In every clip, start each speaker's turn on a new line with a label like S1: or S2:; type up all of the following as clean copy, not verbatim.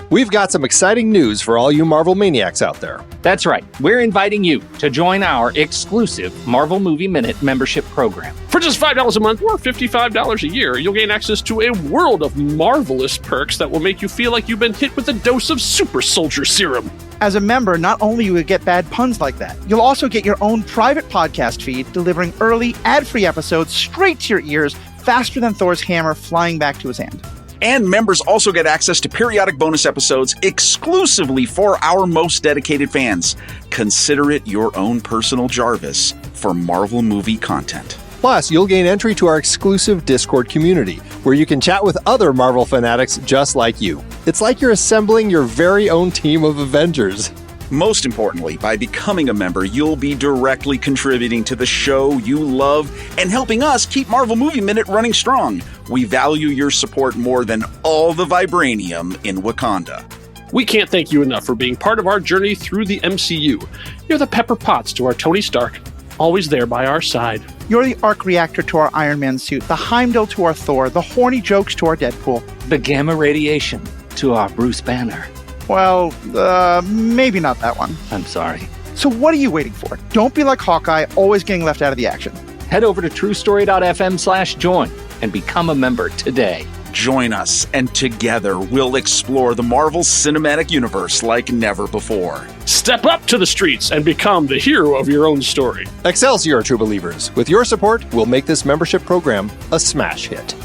S1: We've got some exciting news for all you Marvel maniacs out there.
S2: That's right. We're inviting you to join our exclusive Marvel Movie Minute membership program.
S3: For just $5 a month or $55 a year, you'll gain access to a world of marvelous perks that will make you feel like you've been hit with a dose of super soldier serum.
S4: As a member, not only will you get bad puns like that, you'll also get your own private podcast feed delivering early, ad-free episodes straight to your ears faster than Thor's hammer flying back to his hand.
S5: And members also get access to periodic bonus episodes exclusively for our most dedicated fans. Consider it your own personal Jarvis for Marvel movie content.
S1: Plus, you'll gain entry to our exclusive Discord community, where you can chat with other Marvel fanatics just like you. It's like you're assembling your very own team of Avengers.
S5: Most importantly, by becoming a member, you'll be directly contributing to the show you love and helping us keep Marvel Movie Minute running strong. We value your support more than all the vibranium in Wakanda.
S3: We can't thank you enough for being part of our journey through the MCU. You're the Pepper Potts to our Tony Stark, always there by our side.
S4: You're the arc reactor to our Iron Man suit, the Heimdall to our Thor, the horny jokes to our Deadpool.
S2: The gamma radiation to our Bruce Banner.
S4: Well, maybe not that one.
S2: I'm sorry.
S4: So what are you waiting for? Don't be like Hawkeye, always getting left out of the action.
S2: Head over to truestory.fm/join and become a member today.
S5: Join us, and together we'll explore the Marvel Cinematic Universe like never before.
S3: Step up to the streets and become the hero of your own story.
S1: Excelsior, true believers. With your support, we'll make this membership program a smash hit.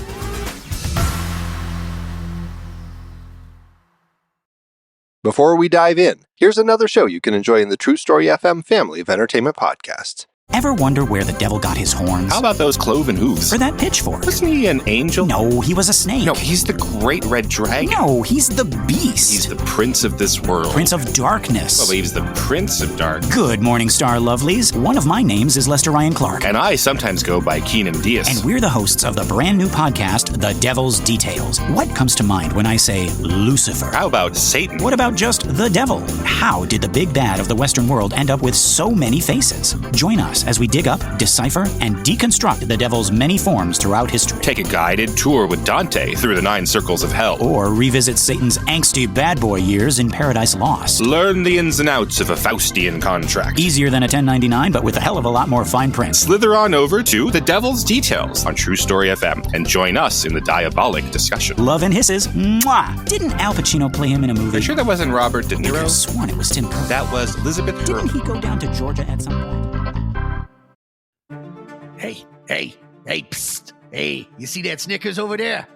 S1: Before we dive in, here's another show you can enjoy in the True Story FM family of entertainment podcasts.
S6: Ever wonder where the devil got his horns?
S7: How about those cloven hooves?
S6: Or that pitchfork?
S7: Wasn't he an angel?
S6: No, he was a snake.
S7: No, he's the great red dragon.
S6: No, he's the beast.
S7: He's the prince of this world.
S6: Prince of darkness.
S7: Well, he's the prince of dark.
S6: Good morning, star lovelies. One of my names is Lester Ryan Clark.
S7: And I sometimes go by Keenan Diaz.
S6: And we're the hosts of the brand new podcast, The Devil's Details. What comes to mind when I say Lucifer?
S7: How about Satan?
S6: What about just the devil? How did the big bad of the Western world end up with so many faces? Join us as we dig up, decipher, and deconstruct the devil's many forms throughout history.
S7: Take a guided tour with Dante through the 9 circles of hell.
S6: Or revisit Satan's angsty bad boy years in Paradise Lost.
S7: Learn the ins and outs of a Faustian contract.
S6: Easier than a 1099, but with a hell of a lot more fine print.
S7: Slither on over to The Devil's Details on True Story FM and join us in the diabolic discussion.
S6: Love and hisses. Mwah! Didn't Al Pacino play him in a movie?
S7: Are you sure that wasn't Robert De
S6: I could
S7: Niro?
S6: have sworn it was Tim Burton.
S7: That was Elizabeth
S6: Didn't
S7: Hurley.
S6: he go down to Georgia at some point?
S8: Hey, psst. Hey, you see that Snickers over there?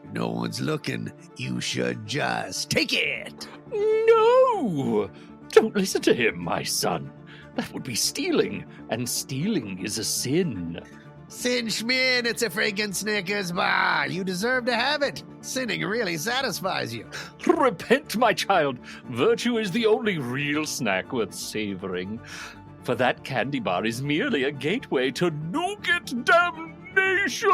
S8: If no one's looking, you should just take it.
S2: No! Don't listen to him, my son. That would be stealing, and stealing is a sin.
S8: Sin Schmin, it's a friggin' Snickers bar. You deserve to have it. Sinning really satisfies you.
S2: Repent, my child. Virtue is the only real snack worth savoring. For that candy bar is merely a gateway to nougat damnation.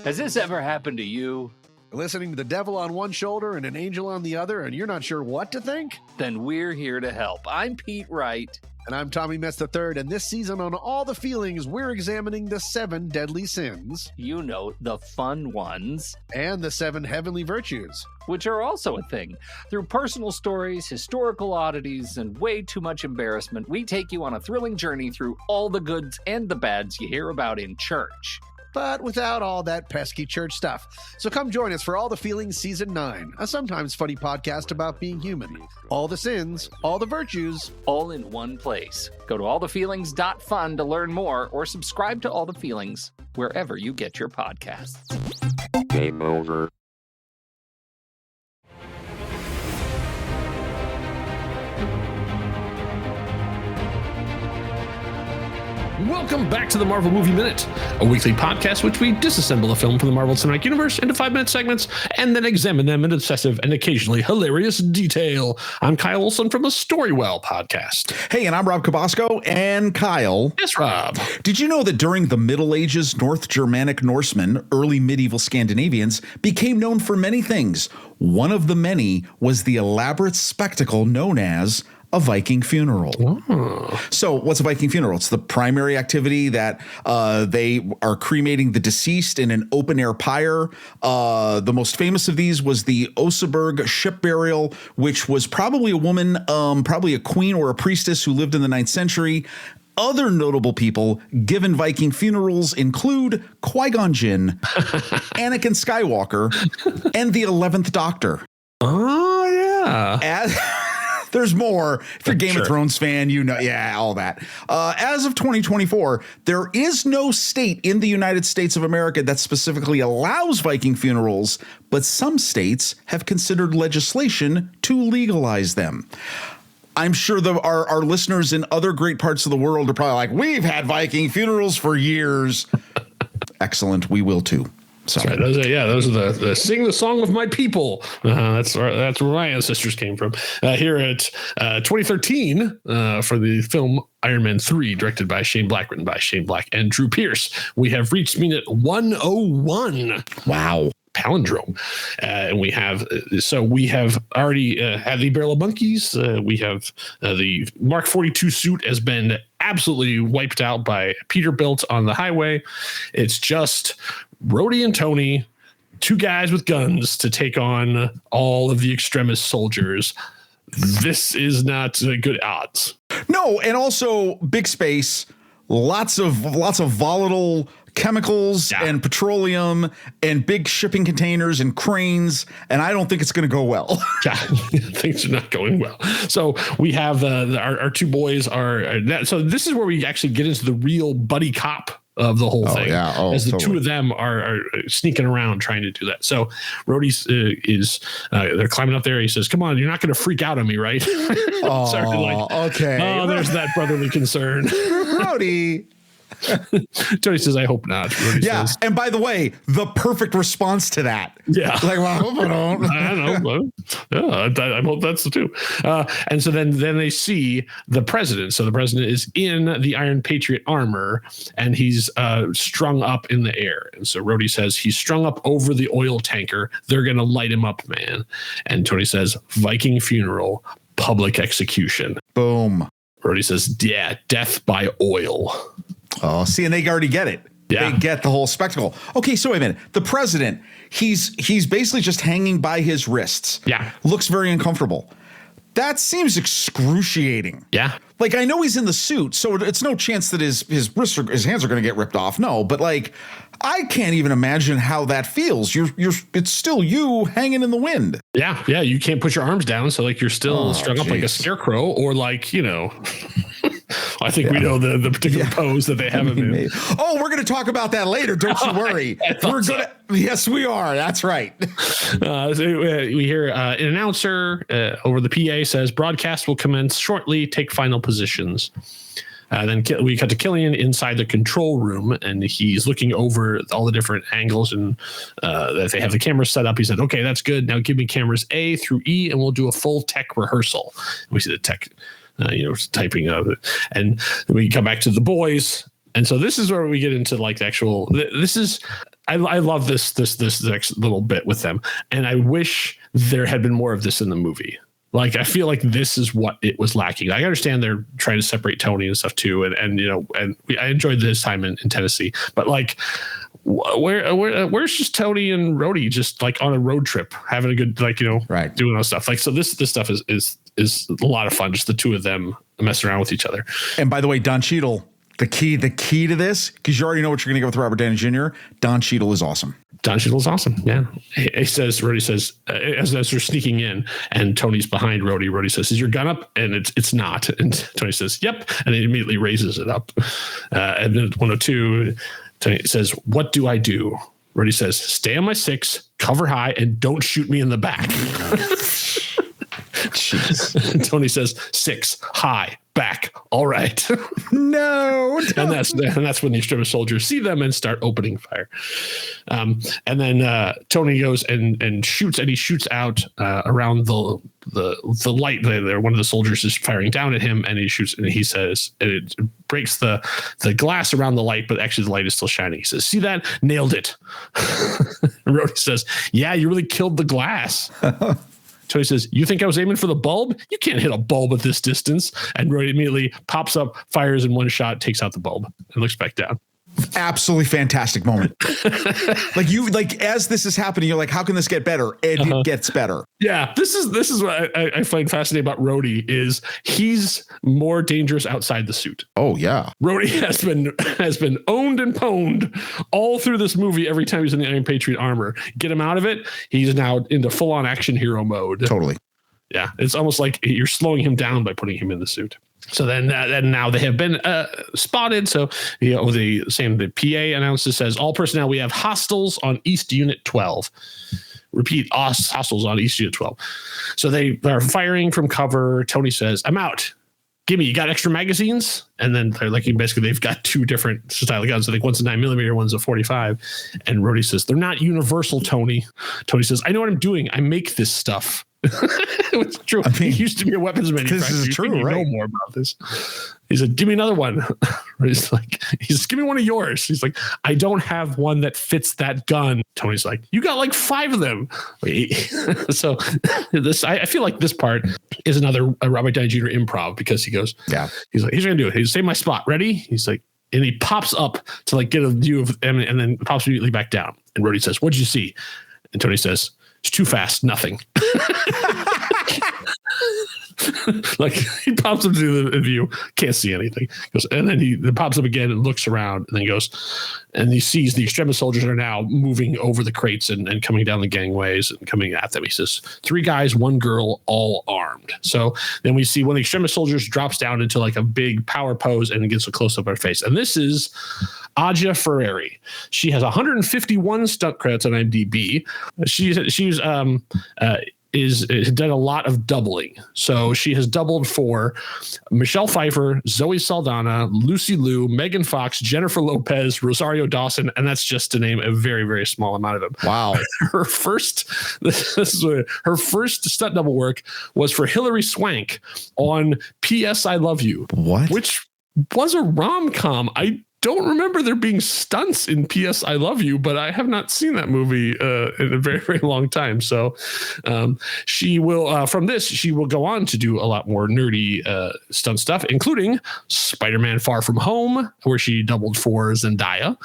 S2: Has this ever happened to you?
S9: Listening to the devil on one shoulder and an angel on the other, and you're not sure what to think?
S2: Then we're here to help. I'm Pete Wright.
S9: And I'm Tommy Metz III, and this season on All the Feelings, we're examining the 7 deadly sins.
S2: You know, the fun ones.
S9: And the 7 heavenly virtues.
S2: Which are also a thing. Through personal stories, historical oddities, and way too much embarrassment, we take you on a thrilling journey through all the goods and the bads you hear about in church.
S9: But without all that pesky church stuff. So come join us for All the Feelings Season 9, a sometimes funny podcast about being human. All the sins, all the virtues.
S2: All in one place. Go to allthefeelings.fun to learn more, or subscribe to All the Feelings wherever you get your podcasts.
S10: Game over.
S3: Welcome back to the Marvel Movie Minute, a weekly podcast which we disassemble a film from the Marvel Cinematic Universe into 5-minute segments and then examine them in obsessive and occasionally hilarious detail. I'm Kyle Olson from the Storywell podcast.
S11: Hey, and I'm Rob Cabasco, and Kyle.
S3: Yes, Rob.
S11: Did you know that during the Middle Ages, North Germanic Norsemen, early medieval Scandinavians, became known for many things? One of the many was the elaborate spectacle known as a Viking funeral. So what's a Viking funeral? It's the primary activity that they are cremating the deceased in an open air pyre. The most famous of these was the Oseberg ship burial, which was probably a woman, probably a queen or a priestess who lived in the 9th century. Other notable people given Viking funerals include Qui-Gon Jinn, Anakin Skywalker, and the 11th Doctor.
S3: Oh, yeah.
S11: There's more. If you're a Game of Thrones fan, you know, all that. As of 2024, there is no state in the United States of America that specifically allows Viking funerals, but some states have considered legislation to legalize them. I'm sure our listeners in other great parts of the world are probably like, we've had Viking funerals for years. Excellent. We will too. So.
S3: That's right. Those are the sing the song of my people. That's where my ancestors came from. Here at 2013 for the film Iron Man 3, directed by Shane Black, written by Shane Black and Drew Pearce. We have reached minute 101.
S11: Wow.
S3: Palindrome. And we have already had the Barrel of Monkeys. We have the Mark 42 suit has been absolutely wiped out by Peterbilt on the highway. It's just Rhodey and Tony, two guys with guns to take on all of the extremist soldiers. This is not good odds.
S11: No, and also big space, lots of volatile chemicals and petroleum and big shipping containers and cranes, and I don't think it's going to go well.
S3: Things are not going well. So we have our two boys so this is where we actually get into the real buddy cop of the whole thing. As the two of them are sneaking around trying to do that. So Rhodey they're climbing up there. He says, "Come on, you're not going to freak out on me, right?"
S11: Okay.
S3: Oh, there's that brotherly concern.
S11: Rhodey.
S3: Tony says, "I hope not." Rhodey says.
S11: And by the way, the perfect response to that.
S3: Yeah.
S11: Like, well, I hope I don't.
S3: I don't know. I hope that's the two. And so then they see the president. So the president is in the Iron Patriot armor, and he's strung up in the air. And so Rhodey says he's strung up over the oil tanker. They're going to light him up, man. And Tony says, Viking funeral, public execution.
S11: Boom.
S3: Rhodey says, yeah, death by oil.
S11: Oh, see, and they already get it. Yeah. They get the whole spectacle. Okay, so wait a minute. The president, he's basically just hanging by his wrists.
S3: Yeah.
S11: Looks very uncomfortable. That seems excruciating.
S3: Yeah.
S11: Like, I know he's in the suit, so it's no chance that his wrists or his hands are going to get ripped off. No, but like, I can't even imagine how that feels. It's still you hanging in the wind.
S3: Yeah. Yeah. You can't put your arms down. So like you're still strung up like a scarecrow, or like, I think we know the particular pose that they have him in.
S11: Oh, we're going to talk about that later. Don't you worry. Yes, we are. That's right.
S3: So we hear an announcer over the PA says, broadcast will commence shortly. Take final positions. Then we cut to Killian inside the control room, and he's looking over all the different angles and that they have the cameras set up. He said, okay, that's good. Now give me cameras A through E, and we'll do a full tech rehearsal. And we see the tech typing of it. And then we come back to the boys. And so this is where we get into like the actual, I love this next little bit with them. And I wish there had been more of this in the movie. Like, I feel like this is what it was lacking. I understand they're trying to separate Tony and stuff too. I enjoyed this time in Tennessee, but like, where's just Tony and Rhodey just like on a road trip having a good, doing all stuff. Like, so this stuff is a lot of fun. Just the two of them messing around with each other.
S11: And by the way, Don Cheadle, the key to this, because you already know what you're going to get with Robert Downey Jr., Don Cheadle is awesome.
S3: Don Cheadle's awesome. Yeah. Rhodey says, as they're sneaking in and Tony's behind Rhodey, Rhodey says, is your gun up? And it's not. And Tony says, yep. And he immediately raises it up. And then 102, Tony says, what do I do? Rhodey says, stay on my 6, cover high, and don't shoot me in the back. Jeez. Tony says 6 high back. All right.
S11: No.
S3: And that's when the extremist soldiers see them and start opening fire. And then Tony goes and shoots, and he shoots out around the light there. One of the soldiers is firing down at him, and he shoots, and he says, and it breaks the glass around the light, but actually the light is still shining. He says, see that? Nailed it. And Rhodey says, yeah, you really killed the glass. Tony says, you think I was aiming for the bulb? You can't hit a bulb at this distance. And Rhodey immediately pops up, fires in one shot, takes out the bulb, and looks back down.
S11: Absolutely fantastic moment. like as this is happening, you're like, how can this get better? And it gets better.
S3: Yeah, this is what I find fascinating about Rhodey is he's more dangerous outside the suit.
S11: Oh yeah,
S3: Rhodey has been owned and pwned all through this movie. Every time he's in the Iron Patriot armor, get him out of it, he's now into full on action hero mode.
S11: Totally.
S3: Yeah, it's almost like you're slowing him down by putting him in the suit. So then now they have been spotted. So, the PA announces, says, all personnel, we have hostiles on East Unit 12. Repeat, hostiles on East Unit 12. So they are firing from cover. Tony says, I'm out. Gimme, you got extra magazines? And then they're like, basically they've got two different style of guns. I think one's a 9mm, one's a 45. And Rhodey says, they're not universal, Tony. Tony says, I know what I'm doing. I make this stuff. It's true. I mean, he used to be a weapons manufacturer.
S11: This is true, right?
S3: Know more about this. He said, give me another one. He's like, give me one of yours. He's like, I don't have one that fits that gun. Tony's like, you got like 5 of them. So I feel like this part is another Robert Downey Jr. improv, because he goes, yeah, he's like, he's going to do it. He's save my spot. Ready? He's like, and he pops up to like get a view of him, and then pops immediately back down. And Rhodey says, what'd you see? And Tony says, it's too fast. Nothing. Like he pops up to the view, can't see anything. Goes, and then he pops up again and looks around, and then goes, and he sees the extremist soldiers are now moving over the crates and coming down the gangways and coming at them. He says, 3 guys, 1 girl, all armed. So then we see one of the extremist soldiers drops down into like a big power pose and gets a close up of her face. And this is Aja Ferrari. She has 151 stunt credits on IMDb. She's has done a lot of doubling. So she has doubled for Michelle Pfeiffer, Zoe Saldana, Lucy Liu, Megan Fox, Jennifer Lopez, Rosario Dawson, and that's just to name a very, very small amount of them.
S11: Wow.
S3: Her first stunt double work was for Hilary Swank on P.S. I Love You.
S11: What?
S3: Which was a rom-com. I don't remember there being stunts in P.S. I Love You, but I have not seen that movie in a very, very long time. So she will, from this, she will go on to do a lot more nerdy stunt stuff, including Spider-Man Far From Home, where she doubled for Zendaya,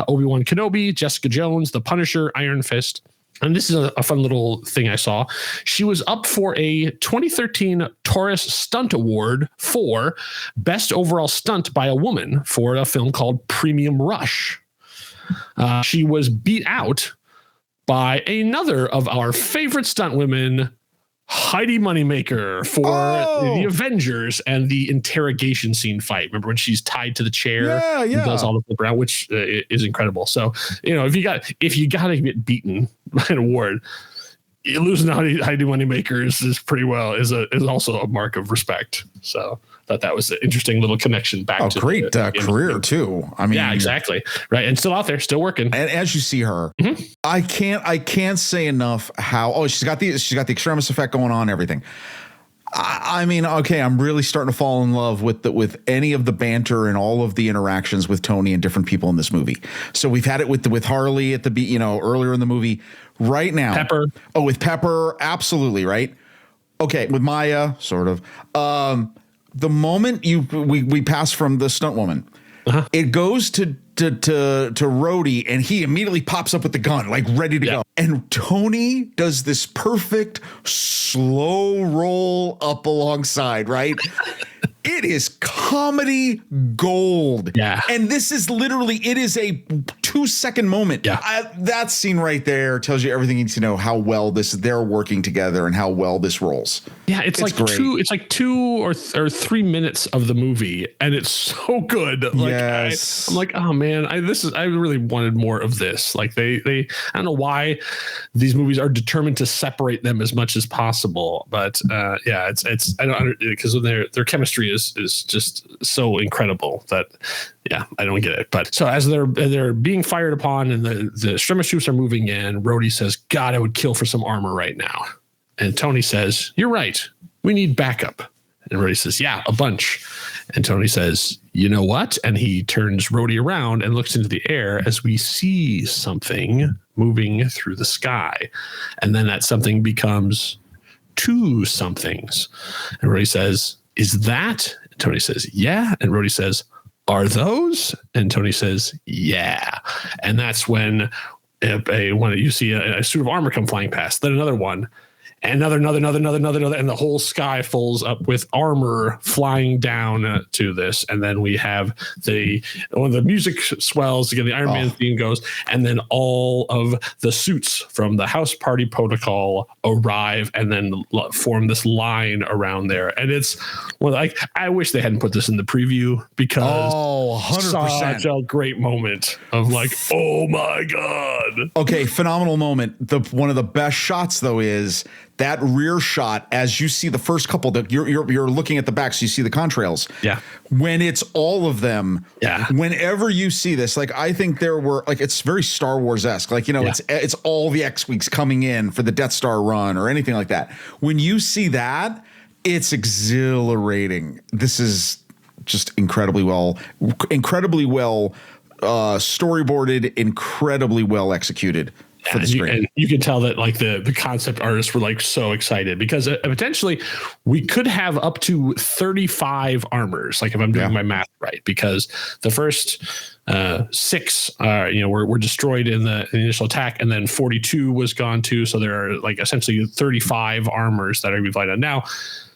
S3: Obi-Wan Kenobi, Jessica Jones, The Punisher, Iron Fist. And this is a fun little thing I saw. She was up for a 2013 Taurus Stunt Award for Best Overall Stunt by a Woman for a film called Premium Rush. She was beat out by another of our favorite stunt women, Heidi Moneymaker, for the Avengers and the interrogation scene fight. Remember when she's tied to the chair and does all the flip around, which is incredible. So, if you got to get beaten by an award, losing to Heidi Moneymaker is pretty well is also a mark of respect. So I thought that was an interesting little connection back to
S11: great career too. I mean,
S3: yeah, exactly. Right. And still out there, still working.
S11: And as you see her, I can't say enough how, she's got the extremis effect going on, everything. I mean, okay, I'm really starting to fall in love with any of the banter and all of the interactions with Tony and different people in this movie. So we've had it with Harley at the earlier in the movie. Right now,
S3: Pepper.
S11: Oh, with Pepper, absolutely, right. Okay, with Maya, sort of. The moment we pass from the stunt woman, it goes to Rhodey, and he immediately pops up with the gun, like ready to go. And Tony does this perfect slow roll up alongside, right? It is comedy gold.
S3: Yeah.
S11: And this is literally, it is a 2-second moment.
S3: Yeah.
S11: That scene right there tells you everything you need to know how well they're working together and how well this rolls.
S3: Yeah, it's like great. 2 or 3 minutes of the movie, and it's so good. Like,
S11: yes.
S3: I'm like, oh man, I really wanted more of this. Like they I don't know why these movies are determined to separate them as much as possible, but it's I don't, because their chemistry is just so incredible that I don't get it. But so as they're being fired upon and the extremist troops are moving in, Rhodey says, God, I would kill for some armor right now. And Tony says, you're right. We need backup. And Rhodey says, yeah, a bunch. And Tony says, you know what? And he turns Rhodey around and looks into the air as we see something moving through the sky. And then that something becomes two somethings. And Rhodey says, is that? And Tony says, yeah. And Rhodey says, are those? And Tony says, yeah. And that's when you see a suit of armor come flying past, then another one, and another, and the whole sky fills up with armor flying down to this. And then we have when the music swells again, the Iron Man theme goes, and then all of the suits from the House Party Protocol arrive and then form this line around there. And it's I wish they hadn't put this in the preview, because
S11: 100%.
S3: Such a great moment of oh my God.
S11: Okay, phenomenal moment. One of the best shots though is that rear shot, as you see the first couple that you're looking at the back, so you see the contrails.
S3: Yeah.
S11: When it's all of them.
S3: Yeah.
S11: Whenever you see this, I think there were it's very Star Wars-esque. It's all the X-Wings coming in for the Death Star run or anything like that. When you see that, it's exhilarating. This is just incredibly well storyboarded, incredibly well executed. For the screen.
S3: And you can tell that the concept artists were so excited, because potentially we could have up to 35 armors, if I'm doing my math right, because the first 6 were destroyed in the initial attack, and then 42 was gone too. So there are essentially 35 armors that are being applied on now.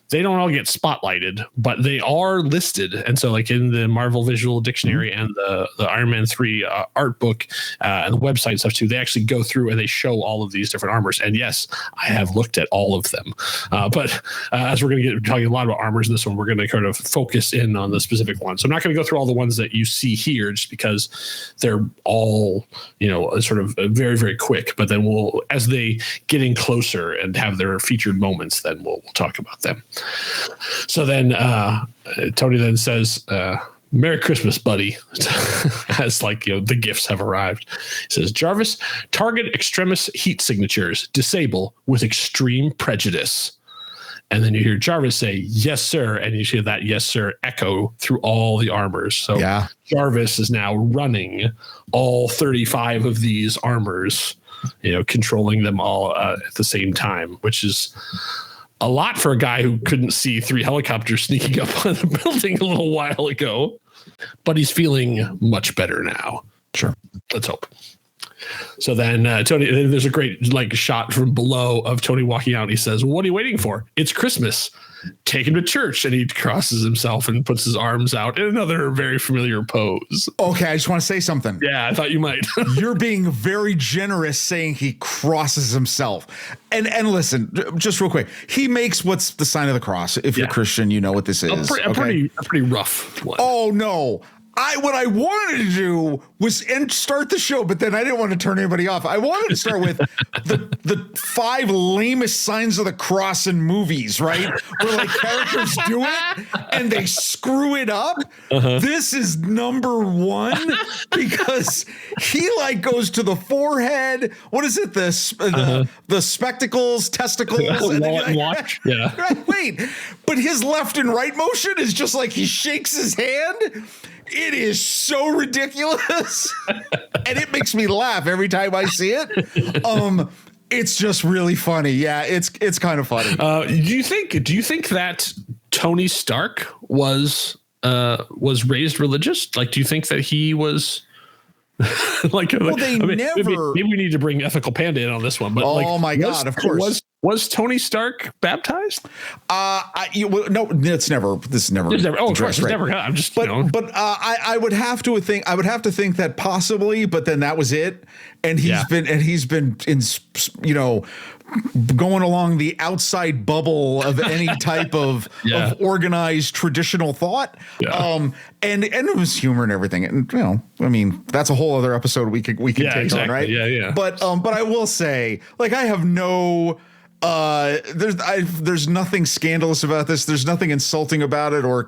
S3: They don't all get spotlighted, but they are listed. And so in the Marvel Visual Dictionary and the Iron Man 3 art book and the website and stuff too, they actually go through and they show all of these different armors. And yes, I have looked at all of them. But as we're going to get talking a lot about armors in this one, we're going to kind of focus in on the specific ones. So I'm not going to go through all the ones that you see here, just because they're all, sort of very, very quick. But then as they get in closer and have their featured moments, then we'll talk about them. So then Tony then says, Merry Christmas, buddy, as the gifts have arrived. He says, Jarvis, target extremis heat signatures, disable with extreme prejudice. And then you hear Jarvis say, yes, sir. And you hear that yes, sir echo through all the armors. So Jarvis is now running all 35 of these armors, controlling them all at the same time, which is a lot for a guy who couldn't see 3 helicopters sneaking up on the building a little while ago. But he's feeling much better now.
S11: Sure.
S3: Let's hope. So then Tony, there's a great shot from below of Tony walking out. And he says, what are you waiting for? It's Christmas. Take him to church. And he crosses himself and puts his arms out in another very familiar pose.
S11: Okay, I just want to say something.
S3: Yeah, I thought you might.
S11: You're being very generous saying he crosses himself. And listen, just real quick, he makes what's the sign of the cross. If you're Christian, you know what this is.
S3: A pretty rough one.
S11: Oh, no. What I wanted to do was start the show, but then I didn't want to turn anybody off. I wanted to start with the 5 lamest signs of the cross in movies, right? Where characters do it and they screw it up. This is number 1 because he
S3: goes
S11: to the forehead. What is it? The spectacles, testicles, and then
S3: watch. Yeah.
S11: Right, wait, but his left and right motion is just he shakes his hand. It is so ridiculous, and it makes me laugh every time I see it. It's just really funny. Yeah, it's kind of funny.
S3: Do you think that Tony Stark was raised religious? Do you think that he was? Maybe we need to bring Ethical Panda in on this one. But
S11: oh my God, of course.
S3: Was Tony Stark baptized?
S11: No, it's never. This is never.
S3: Oh, of course, it's never. I'm just.
S11: But I would have to think. I would have to think that possibly, but then that was it. And he's been in, going along the outside bubble of any type of organized traditional thought. Yeah. And it was humor and everything. And that's a whole other episode we could take on, right?
S3: Yeah.
S11: But I will say, I have no. There's nothing scandalous about this. There's nothing insulting about it or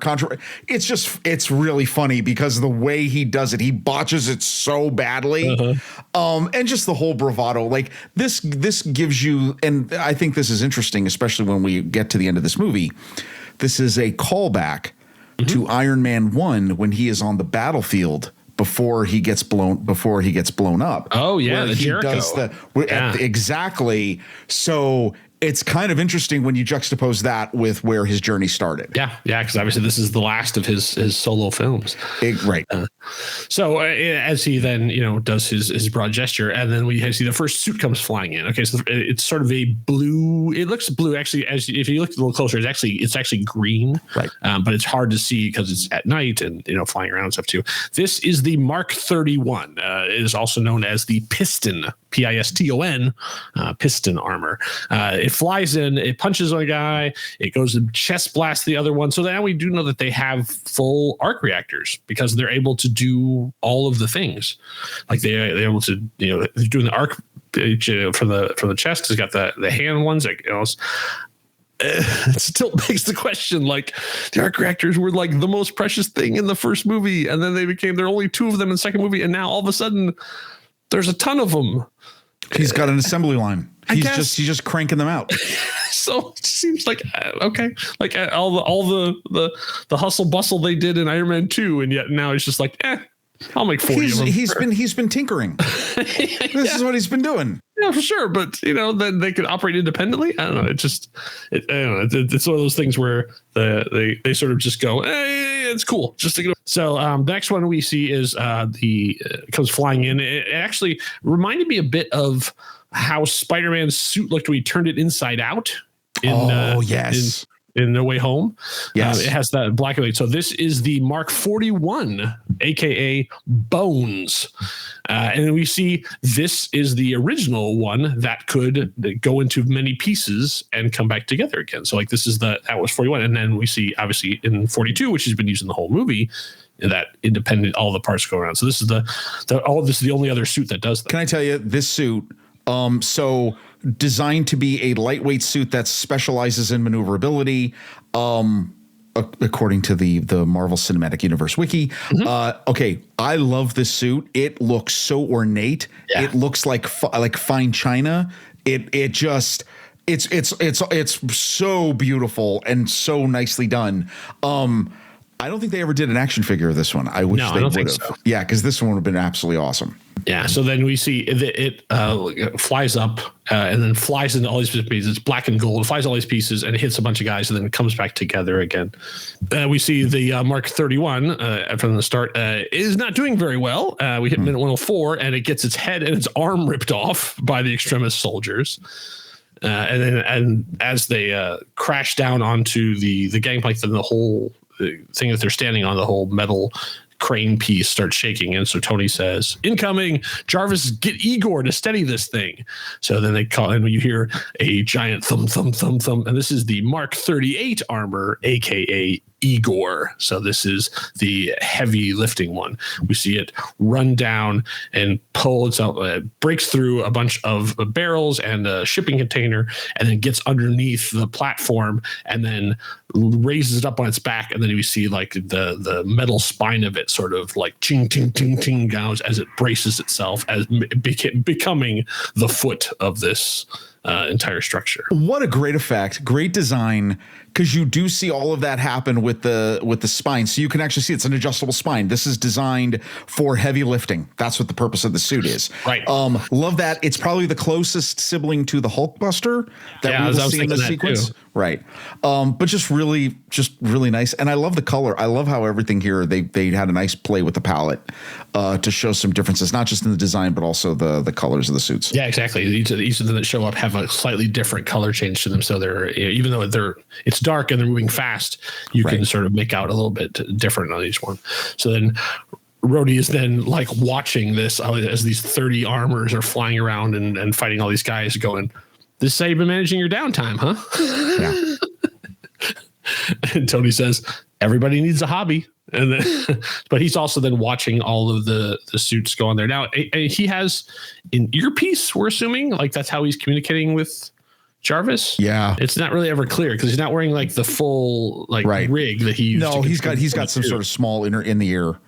S11: it's really funny because of the way he does it. He botches it so badly. And just the whole bravado, this gives you, and I think this is interesting, especially when we get to the end of this movie. This is a callback to Iron Man 1 when he is on the battlefield before he gets blown up.
S3: Oh yeah, the Jericho.
S11: Exactly. So it's kind of interesting when you juxtapose that with where his journey started.
S3: Yeah, because obviously this is the last of his solo films.
S11: Right.
S3: So as he then does his broad gesture, and then we see the first suit comes flying in. Okay, so it's sort of a blue. It looks blue actually. If you look a little closer, it's actually green.
S11: Right.
S3: But it's hard to see because it's at night and flying around and stuff too. This is the Mark 31. It is also known as the Piston. Piston, piston armor. It flies in, it punches a guy, it goes and chest blasts the other one. So now we do know that they have full arc reactors because they're able to do all of the things. Like they're able to, they're doing the arc for the chest. It's got the hand ones. It still begs the question, like the arc reactors were like the most precious thing in the first movie, and then there are only 2 of them in the second movie, and now all of a sudden there's a ton of them.
S11: He's got an assembly line. He's just cranking them out.
S3: So it seems like okay, like all the hustle bustle they did in Iron Man 2, and yet now it's just like I'll make 40 of them.
S11: He's been tinkering. This is what he's been doing.
S3: Yeah, for sure. But then they could operate independently. I don't know. It's one of those things where they sort of just go, hey, it's cool. Just to go. So the next one we see is comes flying in. It actually reminded me a bit of how Spider-Man's suit looked when he turned it inside out.
S11: Yes.
S3: In No Way Home.
S11: Yes.
S3: It has that black and white. So this is the Mark 41, aka Bones. And we see this is the original one that could go into many pieces and come back together again. So like that was 41. And then we see obviously in 42, which has been used in the whole movie, that independent, all the parts go around. So this is this is the only other suit that does that.
S11: Can I tell you this suit? So designed to be a lightweight suit that specializes in maneuverability, according to the Marvel Cinematic Universe wiki. Okay, I love this suit. It looks so ornate. Yeah. It looks like fine china. It's so beautiful and so nicely done. I don't think they ever did an action figure of this one. I wish they would have. So. Yeah, because this one would have been absolutely awesome.
S3: Yeah, so then we see it flies up and then flies into all these pieces. It's black and gold. It flies all these pieces and it hits a bunch of guys and then it comes back together again. We see the Mark 31 from the start is not doing very well. We hit minute 104 and it gets its head and its arm ripped off by the extremist soldiers. And as they crash down onto the gangplank, then the whole thing that they're standing on, the whole metal crane piece starts shaking. And so Tony says, incoming, Jarvis, get Igor to steady this thing. So then they call, and you hear a giant thump, thump, thump, thump. And this is the Mark 38 armor, aka Igor. So this is the heavy lifting one. We see it run down and pull itself, breaks through a bunch of barrels and a shipping container, and then gets underneath the platform and then raises it up on its back. And then we see like the metal spine of it sort of like ching, ting, ting, ting goes as it braces itself as becoming the foot of this entire structure.
S11: What a great effect, great design, because you do see all of that happen with the spine. So you can actually see it's an adjustable spine. This is designed for heavy lifting. That's what the purpose of the suit is.
S3: Right.
S11: Love that. It's probably the closest sibling to the Hulkbuster that we will see in the sequence. Too. Right. But just really nice. And I love the color. I love how everything here, they had a nice play with the palette to show some differences, not just in the design, but also the colors of the suits.
S3: Yeah, exactly. Each of them that show up have a slightly different color change to them. So they're, even though it's dark and they're moving fast, you can sort of make out a little bit different on each one. So then Rhodey is then like watching this as these 30 armors are flying around and fighting all these guys going, this is how you've been managing your downtime, huh? Yeah. And Tony says, everybody needs a hobby. And then, but he's also then watching all of the suits go on there. Now, he has an earpiece, we're assuming. Like that's how he's communicating with Jarvis.
S11: Yeah.
S3: It's not really ever clear because he's not wearing like the full rig that he used.
S11: No, he's got some sort of small in the ear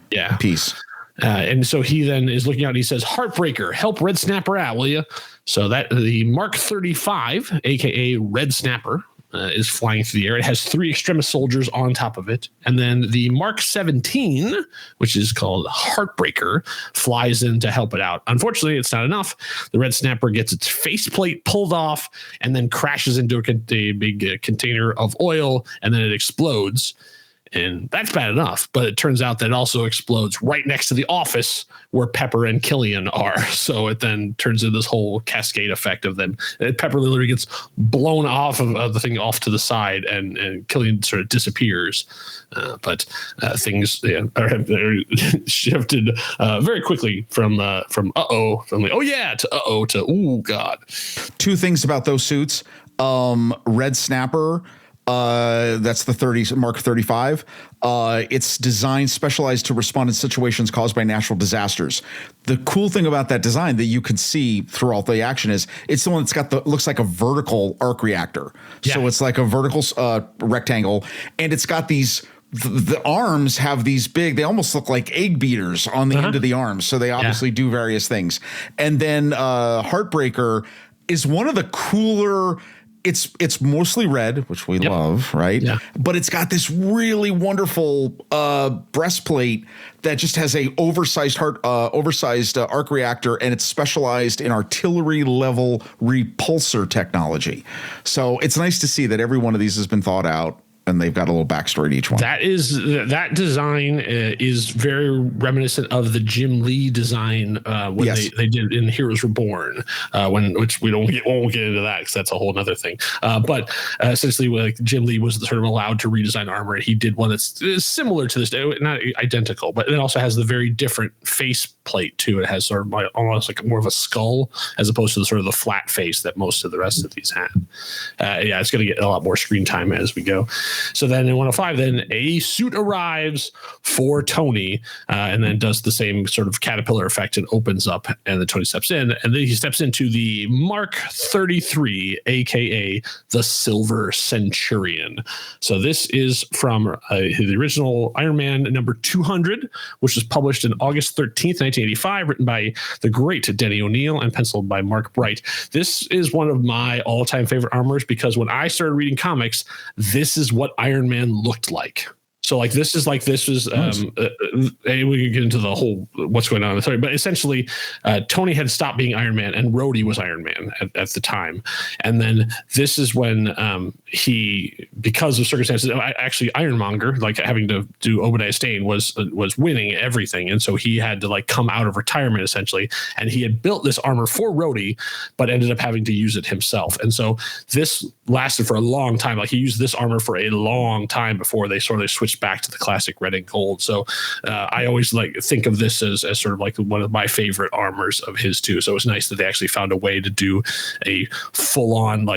S11: piece.
S3: And so he then is looking out and he says, Heartbreaker, help Red Snapper out, will you? So that the Mark 35, aka Red Snapper, is flying through the air. It has 3 Extremis soldiers on top of it. And then the Mark 17, which is called Heartbreaker, flies in to help it out. Unfortunately, it's not enough. The Red Snapper gets its faceplate pulled off and then crashes into a big container of oil, and then it explodes. And that's bad enough, but it turns out that it also explodes right next to the office where Pepper and Killian are. So it then turns into this whole cascade effect of them. Pepper literally gets blown off of the thing off to the side, and Killian sort of disappears. But things are shifted very quickly from oh yeah to uh-oh to oh god.
S11: 2 things about those suits. Red Snapper, that's the Mark 35. It's designed specialized to respond in situations caused by natural disasters. The cool thing about that design that you can see throughout the action is it's the one that's looks like a vertical arc reactor. Yeah. So it's like a vertical rectangle, and it's got these. The arms have these big, they almost look like egg beaters on the end of the arms. So they obviously do various things. And then Heartbreaker is one of the cooler. It's mostly red, which we love, right? Yeah. But it's got this really wonderful breastplate that just has a oversized arc reactor, and it's specialized in artillery level repulsor technology. So it's nice to see that every one of these has been thought out, and they've got a little backstory to each one.
S3: That design is very reminiscent of the Jim Lee design when they did in Heroes Reborn, which we won't get into that because that's a whole other thing. But essentially, like Jim Lee was sort of allowed to redesign armor, and he did one that's similar to this, not identical, but it also has the very different face plate too. It has sort of almost like more of a skull as opposed to the sort of the flat face that most of the rest of these had. It's going to get a lot more screen time as we go. So then in 105, then a suit arrives for Tony and then does the same sort of caterpillar effect and opens up, and then Tony steps in, and then he steps into the Mark 33, aka the Silver Centurion. So this is from the original Iron Man number 200, which was published in August 13th, 1985, written by the great Denny O'Neil and penciled by Mark Bright. This is one of my all-time favorite armors because when I started reading comics, this is what Iron Man looked like. So this was we can get into the whole what's going on in the story, but essentially Tony had stopped being Iron Man and Rhodey was Iron Man at the time. And then this is when he, because of circumstances, actually Ironmonger, like having to do Obadiah Stane, was winning everything. And so he had to come out of retirement essentially. And he had built this armor for Rhodey, but ended up having to use it himself. And so this lasted for a long time. He used this armor for a long time before they sort of switched back to the classic red and gold. So I always think of this as sort of one of my favorite armors of his too. So it's nice that they actually found a way to do a full-on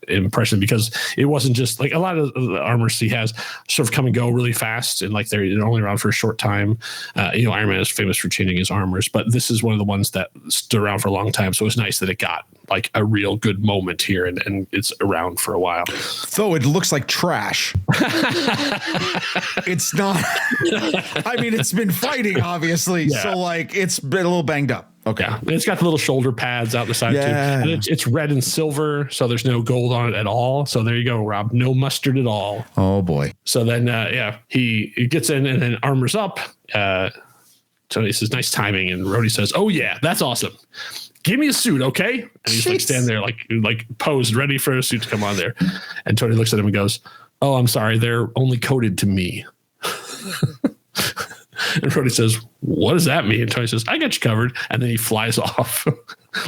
S3: impression, because it wasn't just a lot of the armors he has sort of come and go really fast, and they're only around for a short time. Iron Man is famous for changing his armors, but this is one of the ones that stood around for a long time. So it's nice that it got a real good moment here, and it's around for a while.
S11: Though it looks like trash. It's not. I mean, it's been fighting, obviously. Yeah. So it's been a little banged up. Okay.
S3: Yeah. It's got the little shoulder pads out the side too. And it's red and silver, so there's no gold on it at all. So there you go, Rob. No mustard at all.
S11: Oh boy.
S3: So then he gets in and then armors up. So he says, nice timing. And Rhodey says, oh yeah, that's awesome. Give me a suit, okay? And he's standing there posed, ready for a suit to come on there. And Tony looks at him and goes, oh, I'm sorry, they're only coded to me. And Rhodey says, what does that mean? And Tony says, I got you covered. And then he flies off,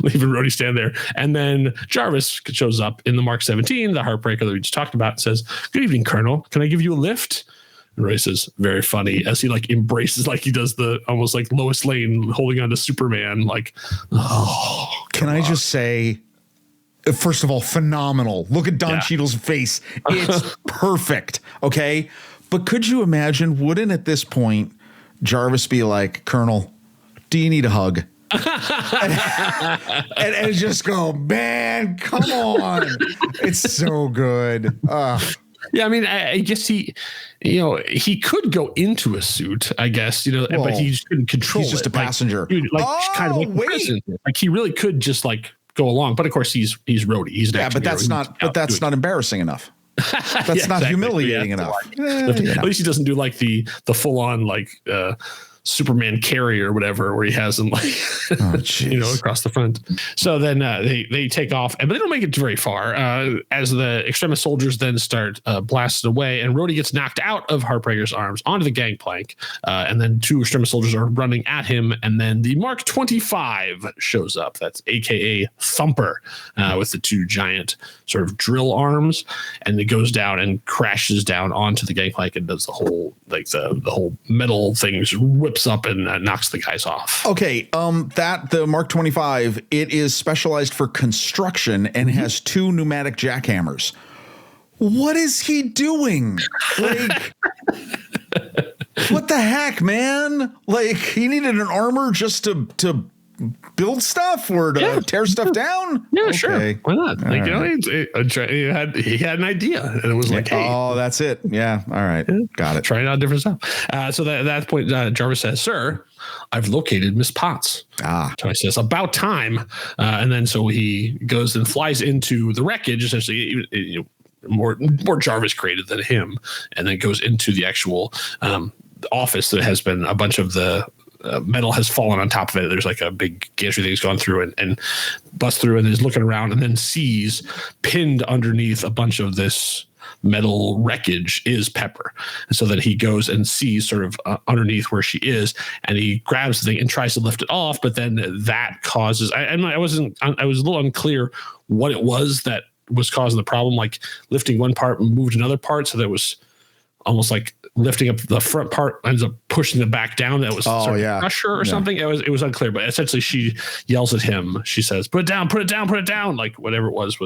S3: leaving Rhodey stand there. And then Jarvis shows up in the Mark 17, the Heartbreaker that we just talked about, and says, good evening, Colonel. Can I give you a lift? And Rhodey says, very funny, as he embraces, he does the almost Lois Lane holding on to Superman.
S11: Can I just say, first of all, phenomenal. Look at Don Cheadle's face. It's perfect. Okay. But could you imagine, wouldn't at this point Jarvis be like, Colonel, do you need a hug? and just go, man, come on. It's so good.
S3: Yeah, I mean, I guess he could go into a suit, I guess, but he just couldn't control it.
S11: He's just a passenger.
S3: Kind of president. He really could just go along. But of course, he's Rhodey. He's an
S11: but that's not embarrassing enough. That's not humiliating enough.
S3: At least he doesn't do like the full on like Superman carry or whatever, where he has them like across the front. So then they take off, but they don't make it very far as the Extremis soldiers then start blasted away, and Rhodey gets knocked out of Heartbreaker's arms onto the gangplank, and then 2 Extremis soldiers are running at him, and then the Mark 25 shows up. That's AKA Thumper, with the 2 giant sort of drill arms, and it goes down and crashes down onto the gangplank and does the whole like the whole metal things whips up and knocks the guys off.
S11: Okay, the Mark 25, it is specialized for construction and has 2 pneumatic jackhammers. What is he doing? Like, what the heck, man? Like, he needed an armor just to build stuff or to tear stuff down?
S3: Yeah, okay. Sure. Why not? Like, he had an idea, and it was like, hey.
S11: Oh, that's it. Yeah. All right. Got it.
S3: Trying out different stuff. So at that point, Jarvis says, "Sir, I've located Miss Potts." So he says, "About time." And then so he goes and flies into the wreckage, essentially, more Jarvis created than him, and then goes into the actual office that has been a bunch of the metal has fallen on top of it. There's like a big gantry thing's gone through and busts through, and is looking around, and then sees pinned underneath a bunch of this metal wreckage is Pepper. And so then he goes and sees sort of underneath where she is, and he grabs the thing and tries to lift it off, but then that causes I was a little unclear what it was that was causing the problem, like lifting one part and moved another part, so that was almost like lifting up the front part ends up pushing the back down. That was pressure or something. It was unclear, but essentially she yells at him. She says, "Put it down, put it down, put it down." Like whatever it was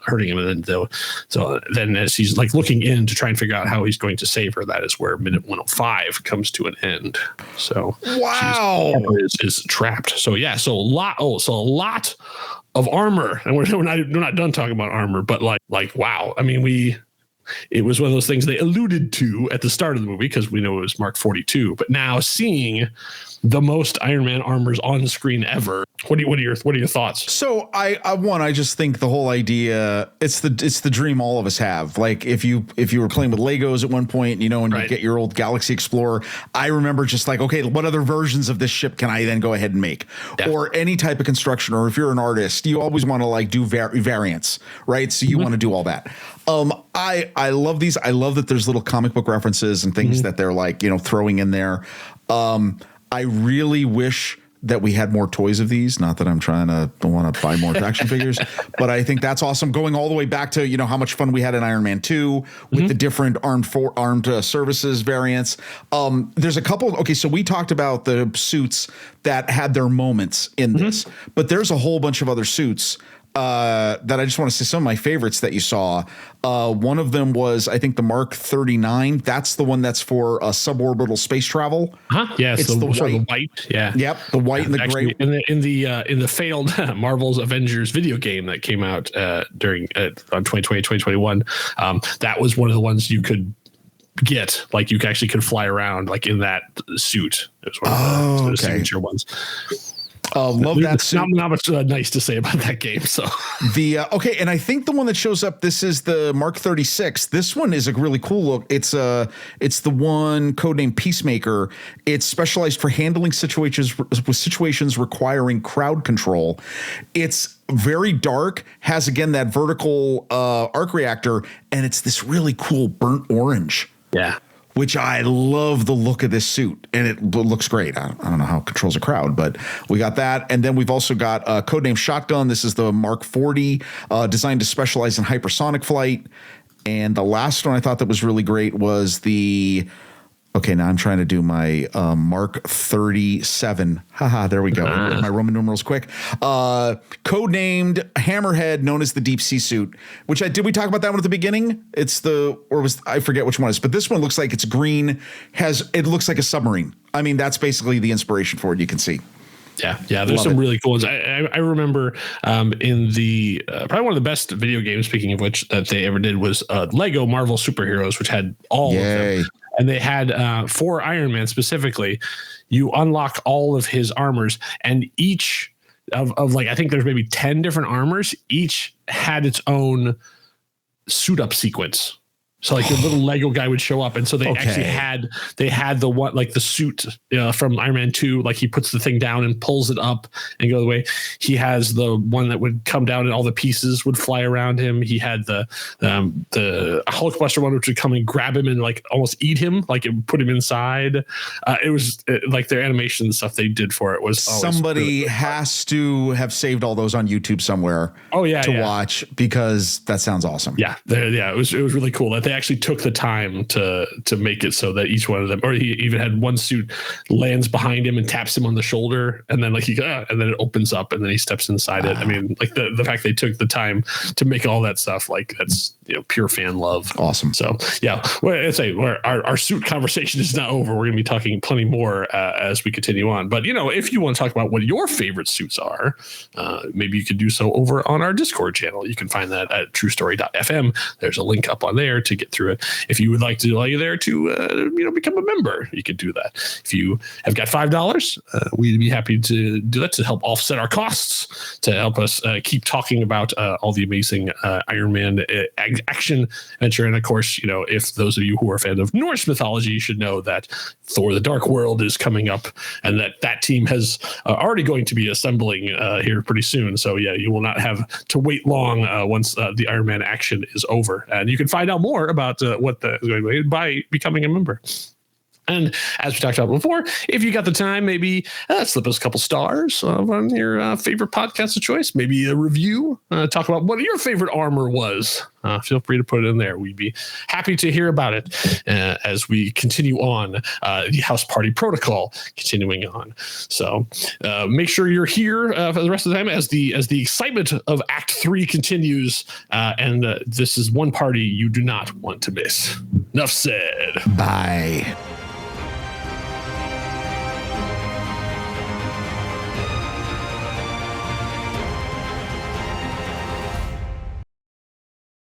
S3: hurting him. And then so then as he's like looking in to try and figure out how he's going to save her, that is where minute 105 comes to an end. So
S11: wow,
S3: is trapped. So yeah, so a lot of armor, and we're not done talking about armor, but like wow. I mean, it was one of those things they alluded to at the start of the movie because we know it was Mark 42, but now seeing the most Iron Man armors on screen ever. What are your thoughts?
S11: So I just think the whole idea, it's the dream all of us have. Like if you were playing with Legos at one point, and you get your old Galaxy Explorer, I remember just like, okay, what other versions of this ship can I then go ahead and make? Definitely. Or any type of construction, or if you're an artist, you always want to like do variants, right? So you want to do all that. I love these. I love that there's little comic book references and things that they're like, throwing in there. I really wish that we had more toys of these. Not that I'm don't want to buy more action figures, but I think that's awesome. Going all the way back to, how much fun we had in Iron Man 2 with the different armed services variants. There's a couple. Okay. So we talked about the suits that had their moments in this, but there's a whole bunch of other suits that I just want to say some of my favorites that you saw. One of them was, I think, the Mark 39. That's the one that's for suborbital space travel.
S3: Yes,
S11: it's the
S3: white. Yeah.
S11: Yep. The white and the gray.
S3: In the failed Marvel's Avengers video game that came out during on 2020, 2021. That was one of the ones you could get, like you actually could fly around like in that suit. It was one of the signature ones.
S11: Love that suit.
S3: Not much nice to say about that game. So
S11: okay, and I think the one that shows up, this is the Mark 36. This one is a really cool look. It's the one codenamed Peacemaker. It's specialized for handling situations requiring crowd control. It's very dark, has again that vertical arc reactor, and it's this really cool burnt orange.
S3: Yeah.
S11: Which I love the look of this suit, and it looks great. I don't know how it controls a crowd, but we got that. And then we've also got a codename Shotgun. This is the Mark 40, designed to specialize in hypersonic flight. And the last one I thought that was really great was okay, now I'm trying to do my Mark 37. Haha, there we go. My Roman numerals quick. Codenamed Hammerhead, known as the Deep Sea Suit, which did we talk about that one at the beginning? I forget which one it is, but this one looks like it's green, it looks like a submarine. I mean, that's basically the inspiration for it, you can see.
S3: Yeah. There's some really cool ones. I remember in the probably one of the best video games, speaking of which, that they ever did was Lego Marvel Superheroes, which had all of them. And they had for Iron Man specifically, you unlock all of his armors, and each of like, I think there's maybe 10 different armors. Each had its own suit up sequence. So like the little Lego guy would show up, and so they actually had the one like the suit from Iron Man 2. Like he puts the thing down and pulls it up and go the way. He has the one that would come down and all the pieces would fly around him. He had the Hulkbuster one, which would come and grab him and like almost eat him, like it would put him inside. It was like their animation and stuff they did for it was
S11: somebody has to have saved all those on YouTube somewhere. To watch, because that sounds awesome.
S3: It was really cool that they actually took the time to make it so that each one of them, or he even had one suit lands behind him and taps him on the shoulder, and then and then it opens up and then he steps inside it. I mean, like the fact they took the time to make all that stuff, like that's pure fan love.
S11: Awesome.
S3: So our suit conversation is not over. We're going to be talking plenty more as we continue on. But if you want to talk about what your favorite suits are, maybe you could do so over on our Discord channel. You can find that at truestory.fm. There's a link up on there to get through it. If you would like to allow you there to become a member, you can do that. If you have got $5, we'd be happy to do that to help offset our costs, to help us keep talking about all the amazing Iron Man action adventure. And of course, if those of you who are fans of Norse mythology, you should know that Thor: The Dark World is coming up, and that team has already going to be assembling here pretty soon. So you will not have to wait long once the Iron Man action is over, and you can find out more about what is going to be by becoming a member. And as we talked about before, if you got the time, maybe slip us a couple stars on your favorite podcast of choice, maybe a review, talk about what your favorite armor was. Feel free to put it in there. We'd be happy to hear about it as we continue on the House Party Protocol, continuing on. So make sure you're here for the rest of the time as the excitement of Act 3 continues. And this is one party you do not want to miss. Enough said.
S11: Bye.